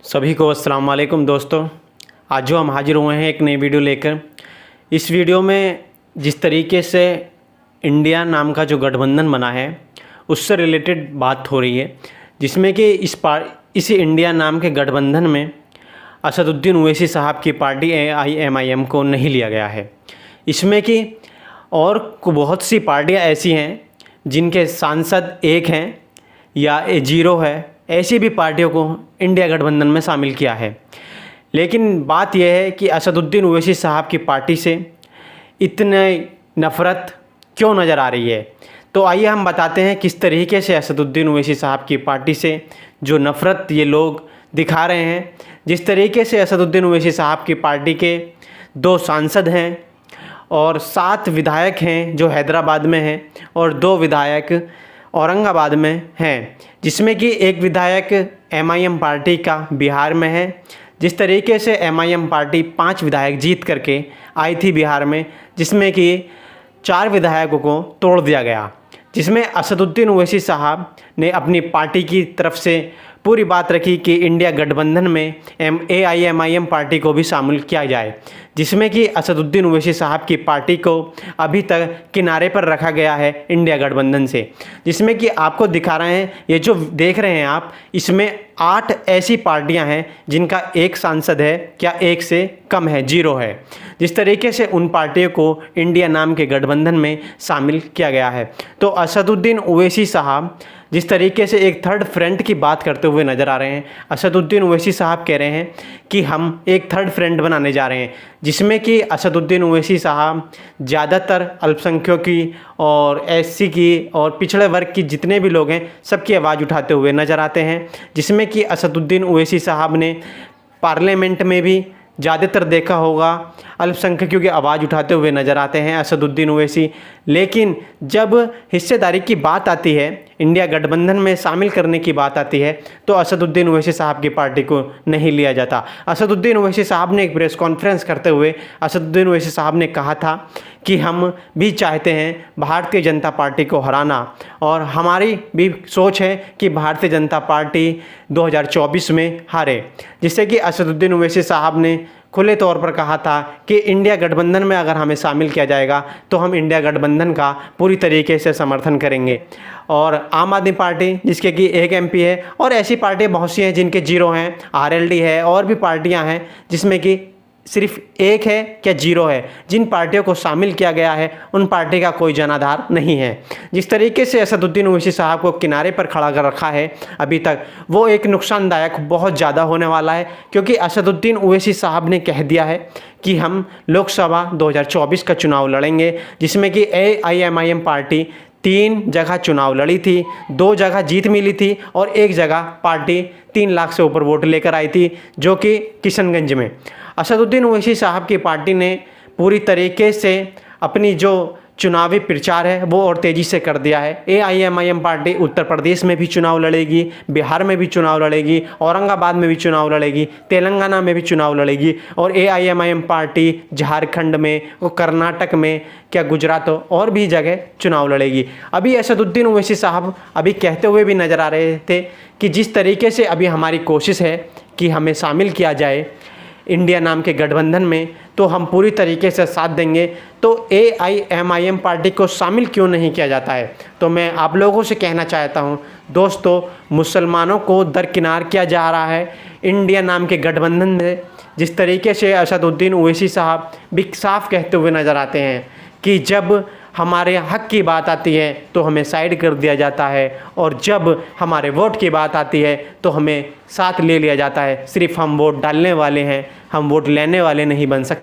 सभी को अस्सलाम वालेकुम दोस्तों। आज जो हम हाजिर हुए हैं एक नई वीडियो लेकर। इस वीडियो में जिस तरीके से इंडिया नाम का जो गठबंधन बना है उससे रिलेटेड बात हो रही है, जिसमें कि इस इंडिया नाम के गठबंधन में असदुद्दीन ओवैसी साहब की पार्टी AIMIM को नहीं लिया गया है। इसमें कि और बहुत सी पार्टियां ऐसी हैं जिनके सांसद एक हैं या 0 है, ऐसी भी पार्टियों को इंडिया गठबंधन में शामिल किया है। लेकिन बात यह है कि असदुद्दीन ओवैसी साहब की पार्टी से इतने नफ़रत क्यों नज़र आ रही है। तो आइए हम बताते हैं किस तरीके से असदुद्दीन ओवैसी साहब की पार्टी से जो नफ़रत ये लोग दिखा रहे हैं। जिस तरीके से असदुद्दीन ओवैसी साहब की पार्टी के 2 सांसद हैं और 7 विधायक हैं जो हैदराबाद में हैं और 2 विधायक औरंगाबाद में हैं, जिसमें कि एक विधायक MIM पार्टी का बिहार में है। जिस तरीके से MIM पार्टी 5 विधायक जीत करके आई थी बिहार में, जिसमें कि 4 विधायकों को तोड़ दिया गया, जिसमें असदुद्दीन ओवैसी साहब ने अपनी पार्टी की तरफ से पूरी बात रखी कि इंडिया गठबंधन में AIMIM पार्टी को भी शामिल किया जाए, जिसमें कि असदुद्दीन ओवैसी साहब की पार्टी को अभी तक किनारे पर रखा गया है इंडिया गठबंधन से। जिसमें कि आपको दिखा रहे हैं, ये जो देख रहे हैं आप, इसमें 8 ऐसी पार्टियां हैं जिनका एक सांसद है, क्या एक से कम है, 0 है। जिस तरीके से उन पार्टियों को इंडिया नाम के गठबंधन में शामिल किया गया है। तो असदुद्दीन ओवैसी साहब जिस तरीके से एक थर्ड फ्रंट की बात करते हुए नज़र आ रहे हैं, असदुद्दीन ओवैसी साहब कह रहे हैं कि हम एक थर्ड फ्रंट बनाने जा रहे हैं, जिसमें कि असदुद्दीन ओवैसी साहब ज़्यादातर अल्पसंख्यकों की और SC की और पिछड़े वर्ग की जितने भी लोग हैं सबकी आवाज़ उठाते हुए नज़र आते हैं। जिसमें कि असदुद्दीन ओवैसी साहब ने पार्लियामेंट में भी ज़्यादातर देखा होगा अल्पसंख्यकों की आवाज़ उठाते हुए नज़र आते हैं असदुद्दीन ओवैसी। लेकिन जब हिस्सेदारी की बात आती है, इंडिया गठबंधन में शामिल करने की बात आती है, तो असदुद्दीन ओवैसी साहब की पार्टी को नहीं लिया जाता। असदुद्दीन ओवैसी साहब ने एक प्रेस कॉन्फ्रेंस करते हुए असदुद्दीन ओवैसी साहब ने कहा था कि हम भी चाहते हैं भारतीय जनता पार्टी को हराना और हमारी भी सोच है कि भारतीय जनता पार्टी 2024 में हारे। जिससे कि असदुद्दीन ओवैसी साहब ने खुले तौर पर कहा था कि इंडिया गठबंधन में अगर हमें शामिल किया जाएगा तो हम इंडिया गठबंधन का पूरी तरीके से समर्थन करेंगे। और आम आदमी पार्टी जिसके कि एक MP है, और ऐसी पार्टियाँ बहुत सी हैं जिनके 0 हैं, RLD है, और भी पार्टियाँ हैं जिसमें कि सिर्फ 1 है क्या 0 है। जिन पार्टियों को शामिल किया गया है उन पार्टी का कोई जनाधार नहीं है। जिस तरीके से असदुद्दीन ओवैसी साहब को किनारे पर खड़ा कर रखा है अभी तक, वो एक नुकसानदायक बहुत ज़्यादा होने वाला है, क्योंकि असदुद्दीन ओवैसी साहब ने कह दिया है कि हम लोकसभा 2024 का चुनाव लड़ेंगे, जिसमें कि AIMIM पार्टी 3 जगह चुनाव लड़ी थी, 2 जगह जीत मिली थी और 1 जगह पार्टी 3 लाख से ऊपर वोट लेकर आई थी, जो कि किशनगंज में। असदुद्दीन ओवैसी साहब की पार्टी ने पूरी तरीके से अपनी जो चुनावी प्रचार है वो और तेज़ी से कर दिया है। AIMIM पार्टी उत्तर प्रदेश में भी चुनाव लड़ेगी, बिहार में भी चुनाव लड़ेगी, औरंगाबाद में भी चुनाव लड़ेगी, तेलंगाना में भी चुनाव लड़ेगी, और AIMIM पार्टी झारखंड में और कर्नाटक में, क्या गुजरात और भी जगह चुनाव लड़ेगी। अभी असदुद्दीन ओवैसी साहब अभी कहते हुए भी नज़र आ रहे थे कि जिस तरीके से अभी हमारी कोशिश है कि हमें शामिल किया जाए इंडिया नाम के गठबंधन में, तो हम पूरी तरीके से साथ देंगे। तो AIMIM पार्टी को शामिल क्यों नहीं किया जाता है? तो मैं आप लोगों से कहना चाहता हूं दोस्तों, मुसलमानों को दरकिनार किया जा रहा है इंडिया नाम के गठबंधन में। जिस तरीके से असदुद्दीन ओवैसी साहब भी साफ कहते हुए नज़र आते हैं कि जब हमारे हक की बात आती है तो हमें साइड कर दिया जाता है, और जब हमारे वोट की बात आती है तो हमें साथ ले लिया जाता है। सिर्फ हम वोट डालने वाले हैं, हम वोट लेने वाले नहीं बन सकते।